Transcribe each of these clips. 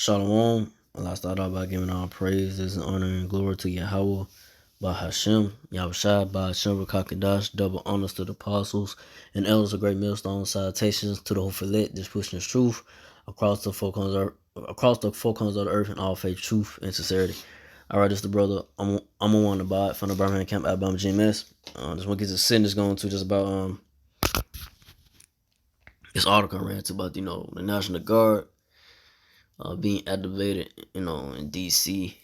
Shalom. Allah start off by giving all praises and honor and glory to Yahweh, by Hashem, Yahushua, by Hashem, Rakakadash, double honors to the apostles and elders of great millstone, salutations to the whole fillet, just pushing the truth across the four corners of the earth in all faith, truth, and sincerity. All right, this is the brother. I'm on one about from the Birmingham Camp, Alabama GMS. This one gets a sentence going to just about this article I ran to about the National Guard being activated, in DC,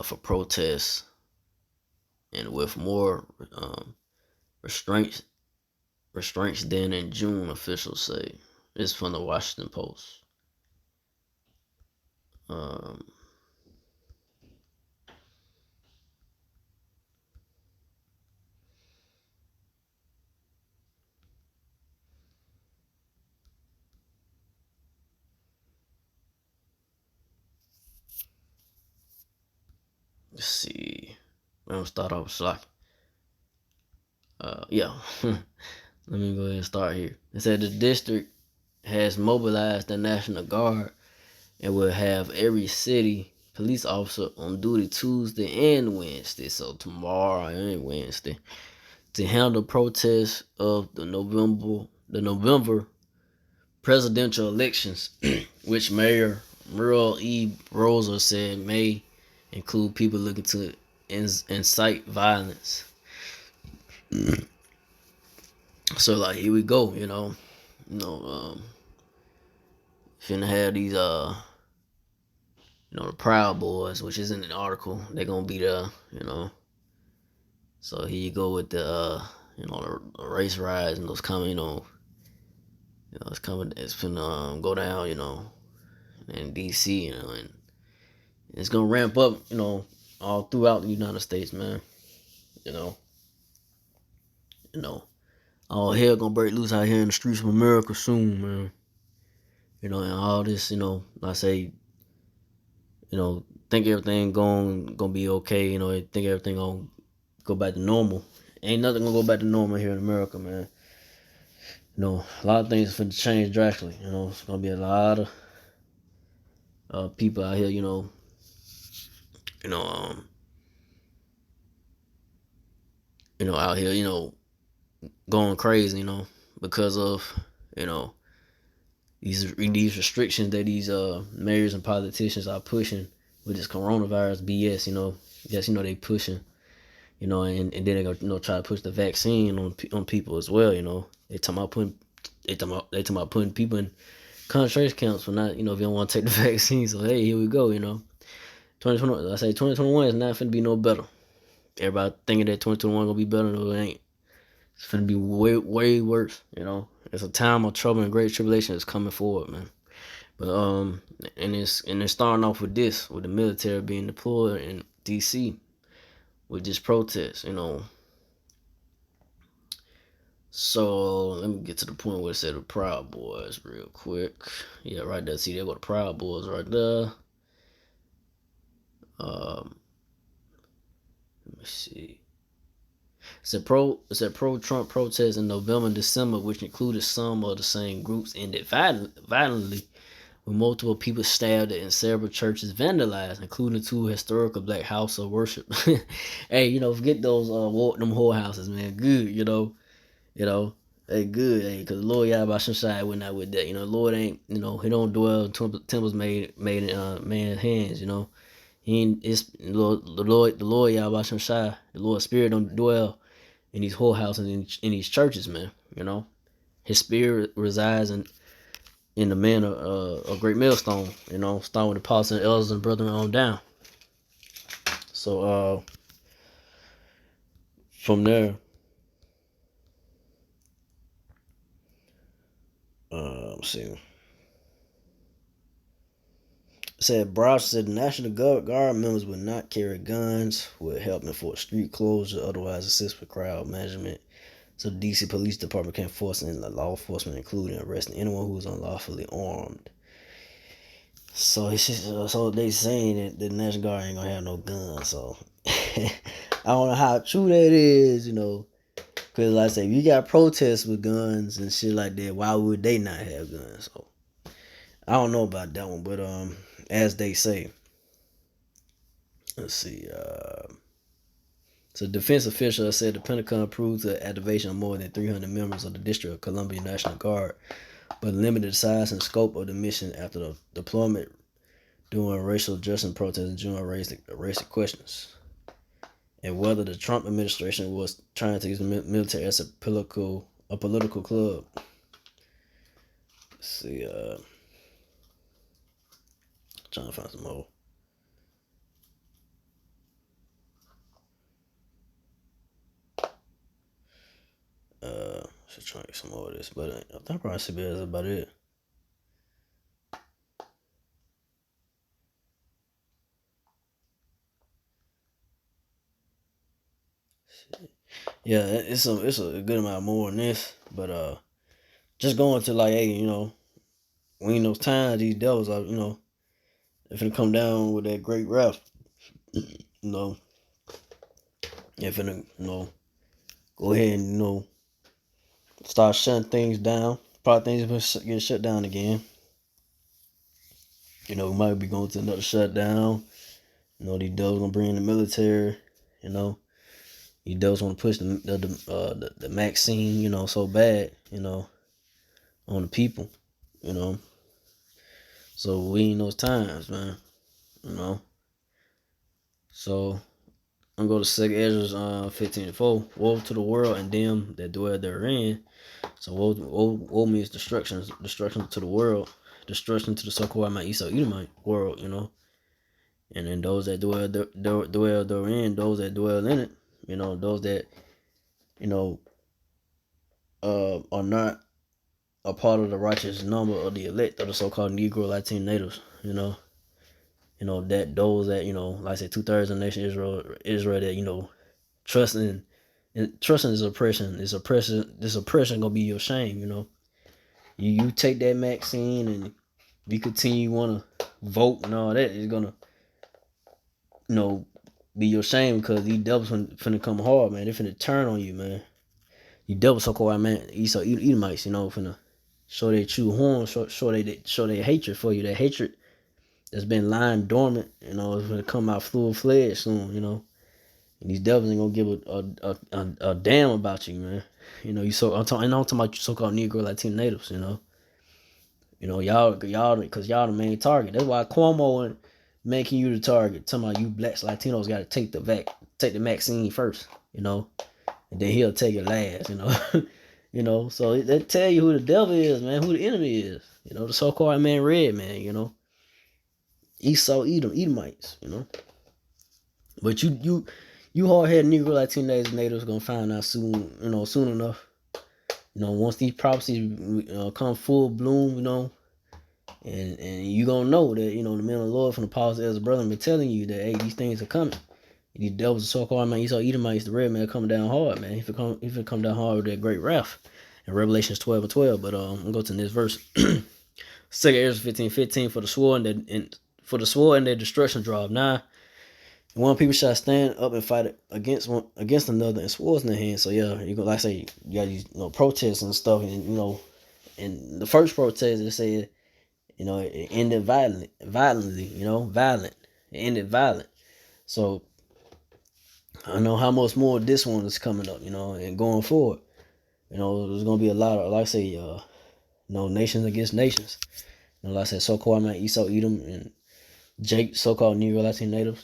for protests and with more restraints than in June, officials say. It's from the Washington Post. Let's see. I'm gonna start off slack. Yeah. Let me go ahead and start here. It said the district has mobilized the National Guard and will have every city police officer on duty Tuesday and Wednesday, so tomorrow and Wednesday, to handle protests of the November presidential elections, which Mayor Muriel E. Rosa said may include people looking to incite violence. So like here we go, finna have these the Proud Boys, which is in the article. They're gonna be there, So here you go with the the race riots and those coming, it's coming. It's finna go down, in DC, and it's gonna ramp up, all throughout the United States, man. You know, all hell gonna break loose out here in the streets of America soon, man. And all this, I say, think everything gonna be okay. Think everything gonna go back to normal. Ain't nothing gonna go back to normal here in America, man. A lot of things are finna change drastically. It's gonna be a lot of people out here, out here, going crazy, because of, these restrictions that these mayors and politicians are pushing with this coronavirus BS. Yes, they pushing, and then they gonna try to push the vaccine on people as well. They talking about putting people in concentration camps for not, if you don't want to take the vaccine. So hey, here we go. 2020, I say 2021 is not finna be no better. Everybody thinking that 2021 gonna be better, no, it ain't. It's finna be way, way worse. It's a time of trouble and great tribulation is coming forward, man. But and it's starting off with the military being deployed in DC with this protest, So let me get to the point where it said the Proud Boys real quick. Yeah, right there. See, there go the Proud Boys right there. Let me see. It's a pro-Trump protest in November and December, which included some of the same groups, ended violently, with multiple people stabbed and several churches vandalized, including 2 historical black houses of worship. Hey, forget those them whorehouses, man. Good, Hey, good, hey, cause Lord Yahweh Shai went out with that. Lord ain't, he don't dwell in temples made in man's hands. He ain't, it's the Lord Yahweh Shai, the Lord Spirit don't dwell in these whorehouses in these churches, man. His spirit resides in the man of great millstone. Starting with the apostles and elders and brethren on down. So from there, let's see. It said Brosh said the National Guard members would not carry guns, would help enforce street closure, otherwise assist with crowd management. So the DC Police Department can force in the law enforcement, including arresting anyone who is unlawfully armed. So so they saying that the National Guard ain't gonna have no guns. So I don't know how true that is, because like I say, if you got protests with guns and shit like that, why would they not have guns? So I don't know about that one, but as they say, let's see. So defense official said the Pentagon approved the activation of more than 300 members of the District of Columbia National Guard, but limited the size and scope of the mission after the deployment during racial justice protests in June raised questions. And whether the Trump administration was trying to use the military as a political club. Let's see, trying to find some more. Should try to get some more of this, but I think probably should be that's about it. Yeah, it's a good amount more than this, but just going to like, hey, when in those times these devils are, if it come down with that great wrath, if it, go ahead and start shutting things down. Probably things will get shut down again. We might be going to another shutdown. These devils gonna bring in the military. These devils want to push the vaccine, so bad, on the people, So we in those times, man, So I'm going to go to 2 Ezra 15:4. Woe to the world and them that dwell therein. So woe means destruction to the world, destruction to the so-called Esau Edomite world, And then those that dwell therein, those that dwell in it, those that, are not a part of the righteous number of the elect of the so-called Negro Latin natives, that those that, like I said, 2/3 of the nation Israel that, trusting this oppression. This oppression gonna be your shame, You take that vaccine and you continue wanna vote and all that, it's gonna, be your shame because these devils finna come hard, man. They finna turn on you, man. These devils so-called, man, Esau Edomites, finna show their true horn, show their hatred for you. That hatred that's been lying dormant, is gonna come out full fledged soon, And these devils ain't gonna give a damn about you, man. I'm talking about you so-called Negro Latino natives, y'all, because y'all the main target. That's why Cuomo and making you the target. Talking about you blacks, Latinos got to take the vaccine first, and then he'll take it last, So they tell you who the devil is, man, who the enemy is, the so-called man red man, Esau Edomites, But you hard-headed Negro Latino natives gonna find out soon, soon enough. Once these prophecies come full bloom, and you gonna know that, the men of the Lord from the apostles as a brother been telling you that, hey, these things are coming. These devils are so-called man, Esau Edomites, the red man coming down hard, man. If it come down hard with that great wrath. In Revelations 12:12. But I'm gonna go to this verse. 2 Ezra 15:15. For the sword and their destruction draweth nigh. One people shall stand up and fight against another and swords in their hand. So yeah, you go like I say, you got these protests and stuff, and and the first protest they said, it ended violently, violent. It ended violent. So I know how much more this one is coming up, and going forward. There's gonna be a lot of, like I say, nations against nations. Like I said, so-called Esau Edom and Jake, so-called Negro Latin natives,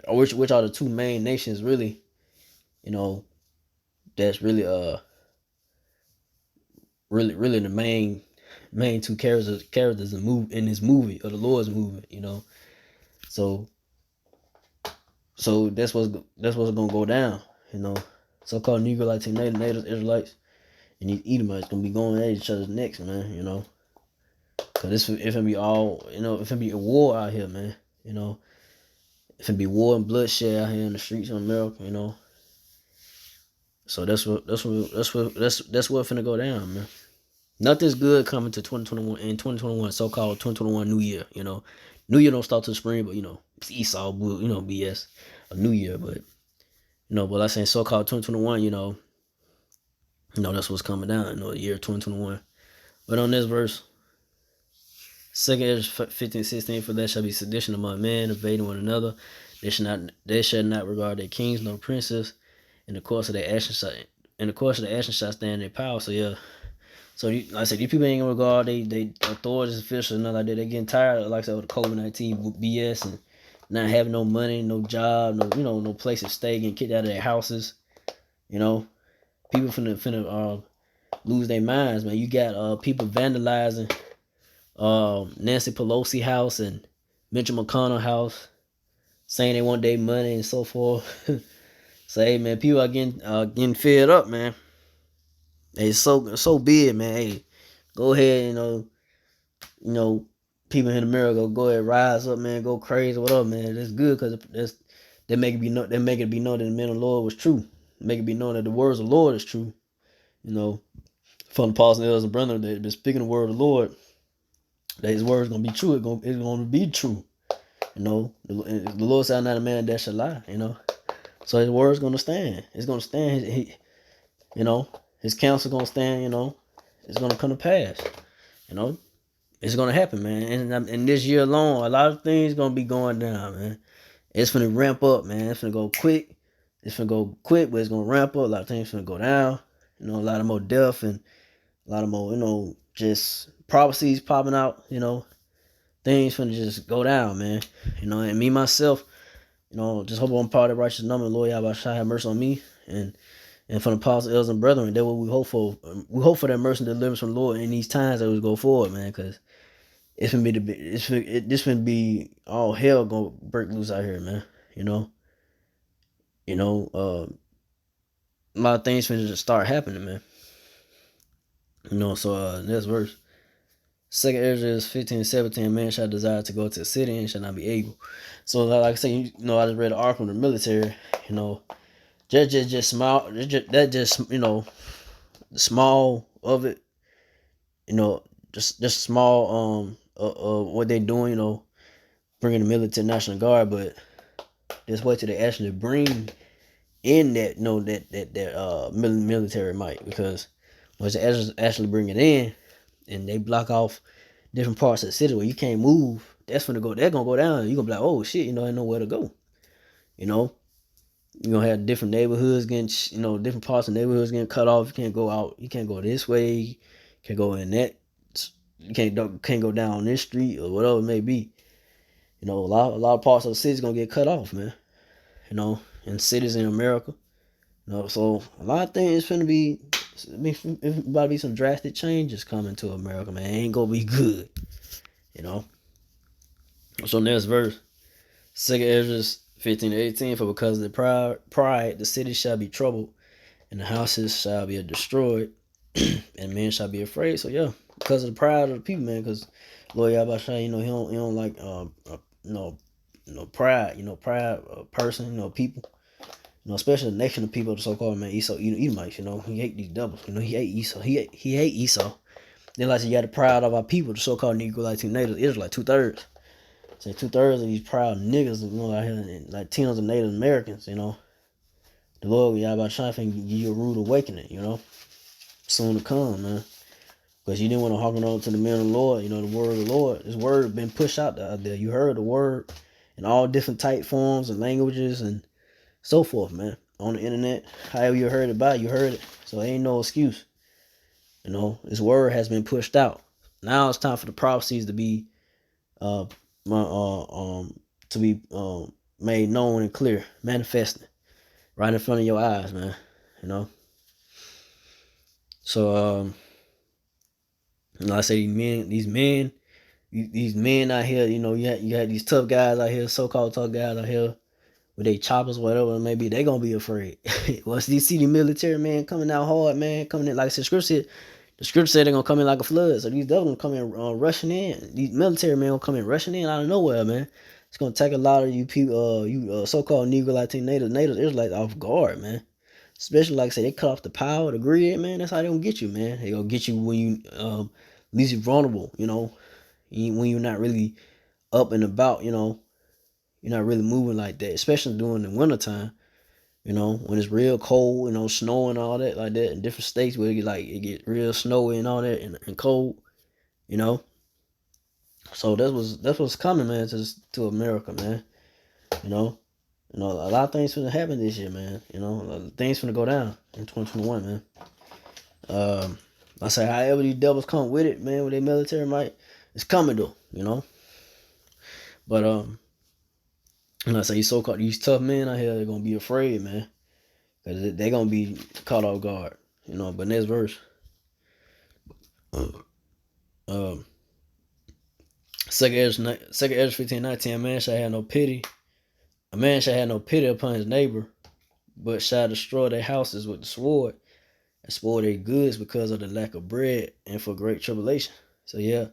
which are the two main nations really, that's really really the main two characters in this movie, or the Lord's movie, So that's what's gonna go down, So-called Negro Latin natives, Israelites, and these Edomites gonna be going at each other's necks, man, Cause it's gonna be all, it's gonna be a war out here, man, It's gonna be war and bloodshed out here in the streets of America, So that's what finna go down, man. Nothing's good coming to 2021 and 2021, so-called 2021 New Year. New Year don't start till spring, but it's Esau, BS, a New Year. But but like I saying, so-called 2021, that's what's coming down. The year 2021. But on this verse, Second Ezra 15:16, for there shall be sedition among men, invading one another. They shall not regard their kings nor princes. In the course of their actions, shall stand their power. So yeah. So like I said, these people ain't gonna regard they authorities, officials, and nothing like that. They getting tired of, like I said, with the COVID-19 BS and not having no money, no job, no place to stay, getting kicked out of their houses. People finna lose their minds, man. You got people vandalizing Nancy Pelosi house and Mitch McConnell house, saying they want their money and so forth. So hey, man, people are getting fed up, man. Hey, it's so big, man. Hey, go ahead, you know, people in America, go ahead, rise up, man, go crazy, what up, man? That's good because they make it be known. They make it be known that the man of the Lord was true. Make it be known that the words of the Lord is true. From the apostles and elders and brethren, they've been speaking the word of the Lord. That His word is gonna be true. It's gonna be true. The Lord said, "I'm not a man that shall lie." So His word is gonna stand. It's gonna stand. His counsel gonna stand. It's gonna come to pass. It's gonna happen, man. And this year alone, a lot of things gonna be going down, man. It's gonna ramp up, man. It's gonna go quick. It's gonna go quick, but it's gonna ramp up. A lot of things gonna go down. A lot of more death and a lot of more, just prophecies popping out. Things gonna just go down, man. And me myself, just hope I'm part of the righteous number. Lord Yahweh have mercy on me and from the apostles, elders, and brethren. That's what we hope for. We hope for that mercy and deliverance from the Lord in these times that we go forward, man. Because it's gonna be this gonna be all hell gonna break loose out here, man. A lot of things gonna just start happening, man. So next verse. Second Ezra 15:17, man shall desire to go to the city and shall not be able. So like I say, I just read an article in the military, just small, the small of it, just small what they doing, bringing the military National Guard, but just wait till they actually bring in that military might, because once they actually bring it in and they block off different parts of the city where you can't move, they're gonna go down. You're gonna be like, oh shit, I know where to go. You're gonna have different neighborhoods getting, different parts of neighborhoods getting cut off. You can't go out. You can't go this way. You can't go in that. You can't go down this street or whatever it may be. A lot of parts of the city's gonna get cut off, man. In cities in America. So a lot of things finna be. About to be some drastic changes coming to America, man. It ain't gonna be good. So next verse. Second Ezra 15:18, for because of the pride, the city shall be troubled, and the houses shall be destroyed, and men shall be afraid. So yeah, because of the pride of the people, man. Because Lord Yahweh, he don't like pride, person, people, especially the nation of people, the so-called man Esau, Edomites. He hate these devils. He hate Esau. He hate Esau. Then like you got the pride of our people, the so-called Negro Latino natives, Israelites, 2/3. Say 2/3 of these proud niggas, out here, like tens of Native Americans, The Lord, Yahweh trying to give you a rude awakening, soon to come, man. Because you didn't want to hearken on to the men of the Lord, the word of the Lord. This word been pushed out there. You heard the word in all different type forms and languages and so forth, man. On the internet, however you heard it you heard it. So ain't no excuse. This word has been pushed out. Now it's time for the prophecies to be made known and clear, manifesting right in front of your eyes, man. So I say these men out here, you had these tough guys out here, so-called tough guys out here with their choppers, whatever it may be, they gonna be afraid. Once they see the military, man, coming out hard, man, coming in, like the scripture said they're gonna come in like a flood. So these devils gonna come in rushing in. These military men gonna come in rushing in out of nowhere, man. It's gonna take a lot of you people, so-called Negro Latino natives, Israelites off guard, man. Especially like I say, they cut off the power, the grid, man. That's how they gonna get you, man. They gonna get you when you least vulnerable, when you're not really up and about, you're not really moving like that, especially during the wintertime. When it's real cold, snow and all that like that in different states where it get real snowy and all that and cold, So that's what's coming, man, to America, man. You know, a lot of things gonna happen this year, man. Things gonna go down in 2021, man. I say, however these devils come with it, man, with their military might, it's coming though. But and I say these tough men out here, they're gonna be afraid, man, because they're gonna be caught off guard. But next verse, um, second Ezra 15:19, a man shall have no pity. A man shall have no pity upon his neighbor, but shall destroy their houses with the sword and spoil their goods because of the lack of bread and for great tribulation. So yeah,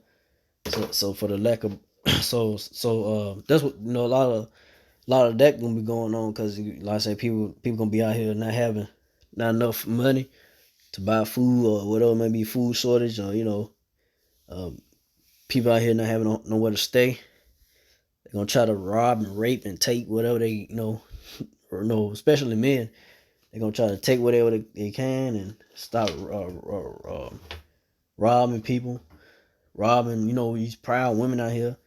so for the lack of that's what a lot of that gonna be going on because like I say, people gonna be out here not enough money to buy food or whatever, maybe food shortage or um, people out here not having nowhere to stay. They're gonna try to rob and rape and take whatever they or especially men. They're gonna try to take whatever they can and stop robbing people, robbing these proud women out here.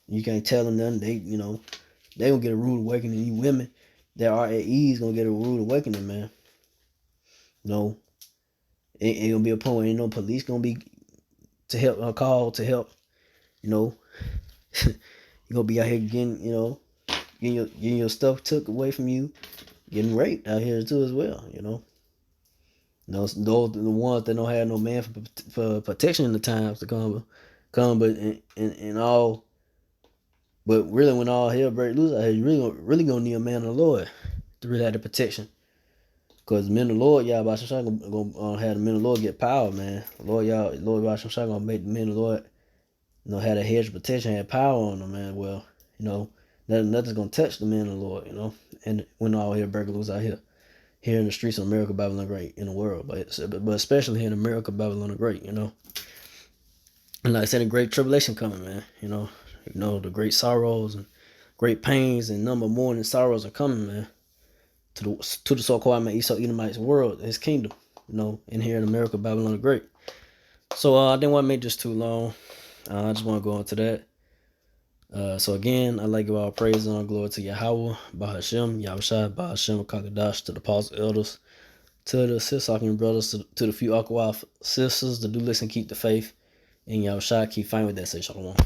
You can't tell them nothing. They gonna get a rude awakening. These women that are at ease gonna get a rude awakening, man. Ain't gonna be a point where ain't no police gonna be to help call to help. You gonna be out here getting your stuff took away from you, getting raped out here too as well. Those the ones that don't have no man for protection in the times to come, but in all. But really, when all hell break loose out here, you really gonna need a man of the Lord to really have the protection. Because the men of the Lord, y'all, by some gonna have the men of the Lord get power, man. Lord by some gonna make the men of the Lord, have a hedge of protection, have power on them, man. Well, nothing's gonna touch the men of the Lord, And when all hell break loose out here in the streets of America, Babylon Great, in the world, but especially here in America, Babylon the Great, And like I said, a great tribulation coming, man. The great sorrows and great pains and number of mourning sorrows are coming, man. To the so-called Esau Edomite's world, his kingdom, in here in America, Babylon the Great. So I didn't want to make this too long. I just want to go into that. So again, I'd like to give all praise and all glory to Yahweh, Bahashem, Yahushua, Bahashem, Kakadash, to the apostles, elders, to the sis-talking brothers, to the few Akwa sisters, to do listen, keep the faith, and Yahushua keep fighting with that. Say shalom.